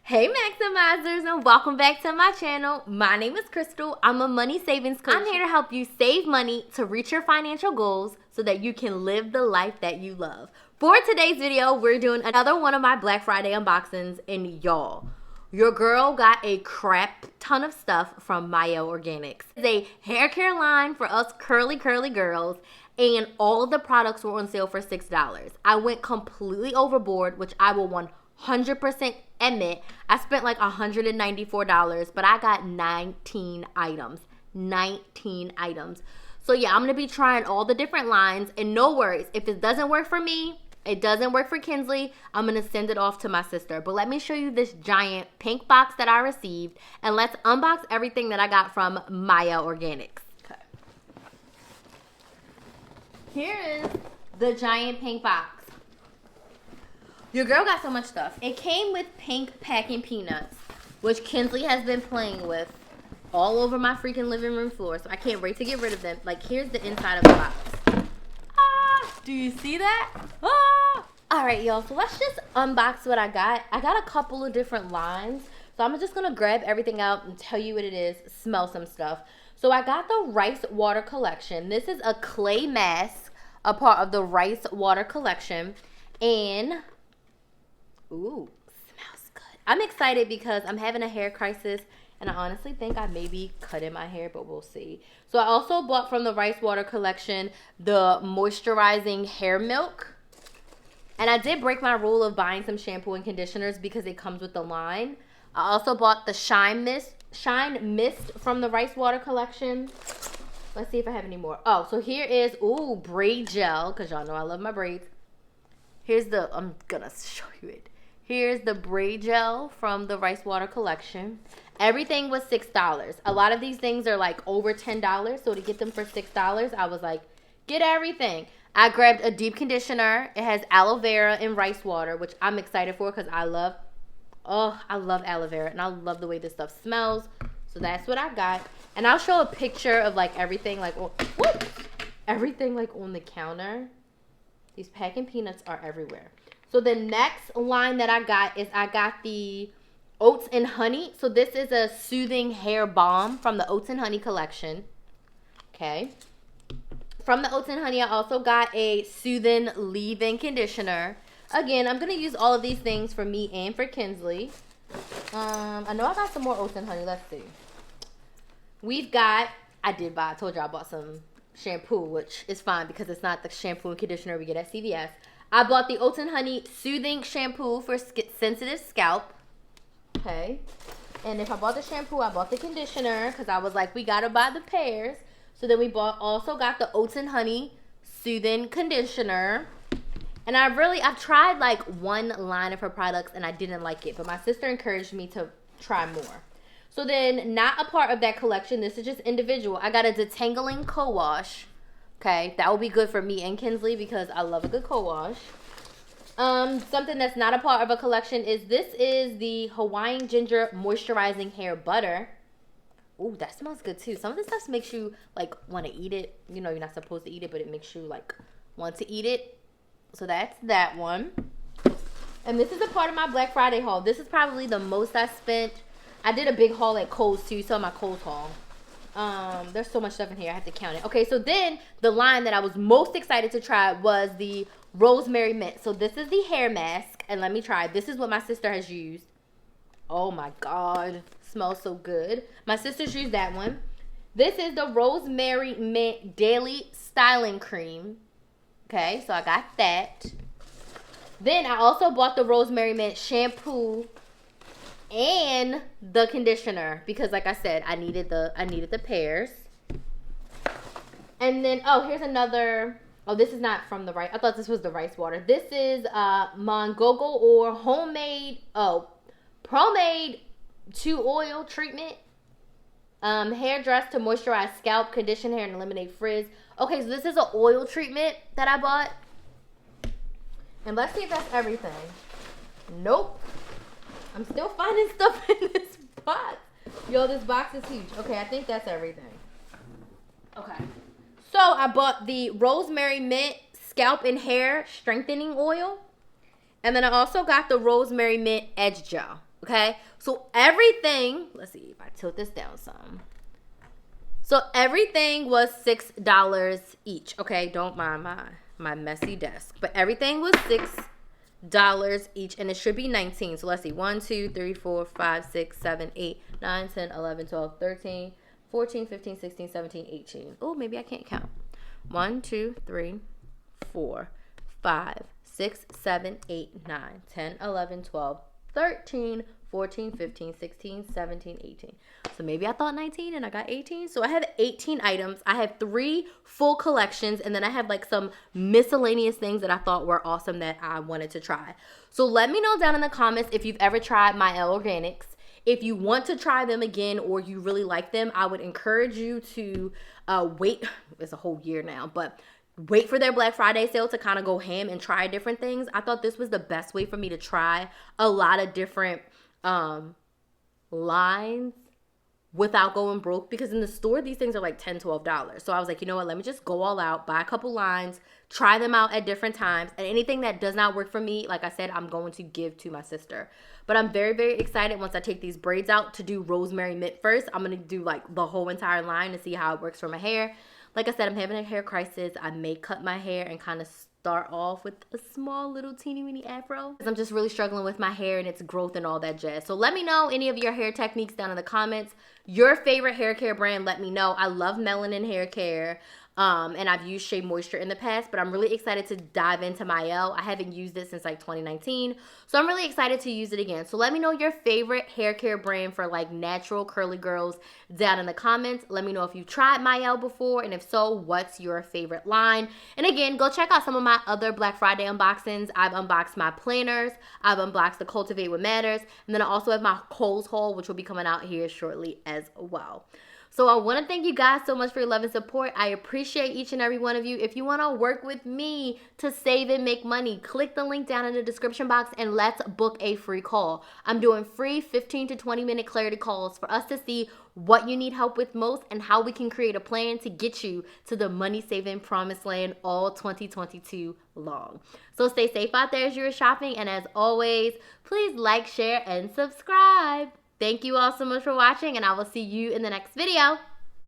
Hey Maximizers, and welcome back to my channel. My name is Crystal. I'm a money savings coach. I'm here to help you save money to reach your financial goals so that you can live the life that you love. For today's video, we're doing another one of my Black Friday unboxings, and y'all, your girl got a crap ton of stuff from Mielle Organics. It's a hair care line for us curly girls, and all of the products were on sale for $6. I went completely overboard, which I will 100% admit. I spent like $194, but I got 19 items. 19 items. So yeah, I'm going to be trying all the different lines, and no worries. If it doesn't work for me, it doesn't work for Kinsley, I'm going to send it off to my sister. But let me show you this giant pink box that I received, and let's unbox everything that I got from Mielle Organics. Okay. Here is the giant pink box. Your girl got so much stuff. It came with pink packing peanuts, which Kinsley has been playing with all over my freaking living room floor, so I can't wait to get rid of them. Like, here's the inside of the box. Do you see that? All right, y'all, so let's just unbox what I got. I got a couple of different lines, so I'm just gonna grab everything out and tell you what it is, smell some stuff. So I got the Rice Water Collection. This is a clay mask, a part of the Rice Water Collection, and ooh, smells good. I'm excited because I'm having a hair crisis, and I honestly think I may be cutting my hair, but we'll see. So I also bought from the Rice Water Collection the moisturizing hair milk. And I did break my rule of buying some shampoo and conditioners because it comes with the line. I also bought the Shine Mist from the Rice Water Collection. Let's see if I have any more. Oh, so here is, ooh, braid gel, because y'all know I love my braids. Here's the, I'm gonna show you it. Here's the braid gel from the Rice Water Collection. Everything was $6. A lot of these things are like over $10. So to get them for $6, I was like, get everything. I grabbed a deep conditioner. It has aloe vera and rice water, which I'm excited for because I love aloe vera. And I love the way this stuff smells. So that's what I got. And I'll show a picture of like everything like, everything like on the counter. These packing peanuts are everywhere. So the next line that I got is I got the Oats and Honey. So this is a soothing hair balm from the Oats and Honey collection. Okay. From the Oats and Honey, I also got a soothing leave-in conditioner. Again, I'm going to use all of these things for me and for Kinsley. I know I got some more Oats and Honey. Let's see. We've got, I told you I bought some shampoo, which is fine because it's not the shampoo and conditioner we get at CVS. I bought the Oats and Honey Soothing Shampoo for sensitive scalp. Okay. And if I bought the shampoo, I bought the conditioner because I was like, we got to buy the pairs. So then we also got the Oats and Honey Soothing Conditioner. And I've tried like one line of her products and I didn't like it. But my sister encouraged me to try more. So then, not a part of that collection. This is just individual. I got a detangling co-wash. Okay, that will be good for me and Kinsley because I love a good co-wash. Something that's not a part of a collection is the Hawaiian Ginger Moisturizing Hair Butter. Ooh, that smells good too. Some of this stuff makes you like want to eat it. You know, you're not supposed to eat it, but it makes you like want to eat it. So that's that one. And this is a part of my Black Friday haul. This is probably the most I spent. I did a big haul at Kohl's too. You saw my Kohl's haul. There's so much stuff in here. I have to count it. Okay, so then the line that I was most excited to try was the Rosemary Mint. So this is the hair mask. And let me try. This is what my sister has used. Oh my God. Smells so good. My sister's used that one. This is the Rosemary Mint Daily Styling Cream. Okay, so I got that. Then I also bought the Rosemary Mint shampoo and the conditioner because like I said, I needed the pairs. And then here's another. This is not from the rice. I thought this was the rice water. This is Mongogo or homemade Promade 2 oil treatment. Hair dress to moisturize scalp, condition hair, and eliminate frizz. Okay, so this is an oil treatment that I bought. And let's see if that's everything. Nope. I'm still finding stuff in this box. Yo, this box is huge. Okay, I think that's everything. Okay. So I bought the Rosemary Mint Scalp and Hair Strengthening Oil. And then I also got the Rosemary Mint Edge Gel. okay? So everything, let's see if I tilt this down some. So everything was $6 each, okay? Don't mind my messy desk. But everything was $6 each, and it should be 19. So let's see, 1, 2, 3, 4, 5, 6, 7, 8, 9, 10, 11, 12, 13, 14, 15, 16, 17, 18. Oh, maybe I can't count. 1, 2, 3, 4, 5, 6, 7, 8, 9, 10, 11, 12, 13, 14, 15, 16, 17, 18. So maybe I thought 19 and I got 18. So I have 18 items. I have 3 full collections, and then I have like some miscellaneous things that I thought were awesome that I wanted to try. So let me know down in the comments if you've ever tried Mielle Organics. If you want to try them again or you really like them, I would encourage you to wait. It's a whole year now, but wait for their Black Friday sale to kind of go ham and try different things. I thought this was the best way for me to try a lot of different lines without going broke, because in the store these things are like $10, $12. So I was like, you know what, let me just go all out, buy a couple lines, try them out at different times, and anything that does not work for me, like I said, I'm going to give to my sister. But I'm very, very excited once I take these braids out to do rosemary mint first. I'm going to do like the whole entire line to see how it works for my hair. Like I said, I'm having a hair crisis. I may cut my hair and kind of start off with a small little teeny weeny afro, because I'm just really struggling with my hair and its growth and all that jazz. So let me know any of your hair techniques down in the comments. Your favorite hair care brand, let me know. I love Melanin Hair Care. And I've used Shea Moisture in the past, but I'm really excited to dive into Mielle. I haven't used it since like 2019, so I'm really excited to use it again. So let me know your favorite hair care brand for like natural curly girls down in the comments. Let me know if you've tried Mielle before, and if so, what's your favorite line. And again, go check out some of my other Black Friday unboxings. I've unboxed my planners, I've unboxed the Cultivate What Matters, and then I also have my Kohl's haul, which will be coming out here shortly as well. So I want to thank you guys so much for your love and support. I appreciate each and every one of you. If you want to work with me to save and make money, click the link down in the description box and let's book a free call. I'm doing free 15 to 20 minute clarity calls for us to see what you need help with most and how we can create a plan to get you to the money saving promised land all 2022 long. So stay safe out there as you're shopping, and as always, please like, share, and subscribe. Thank you all so much for watching, and I will see you in the next video.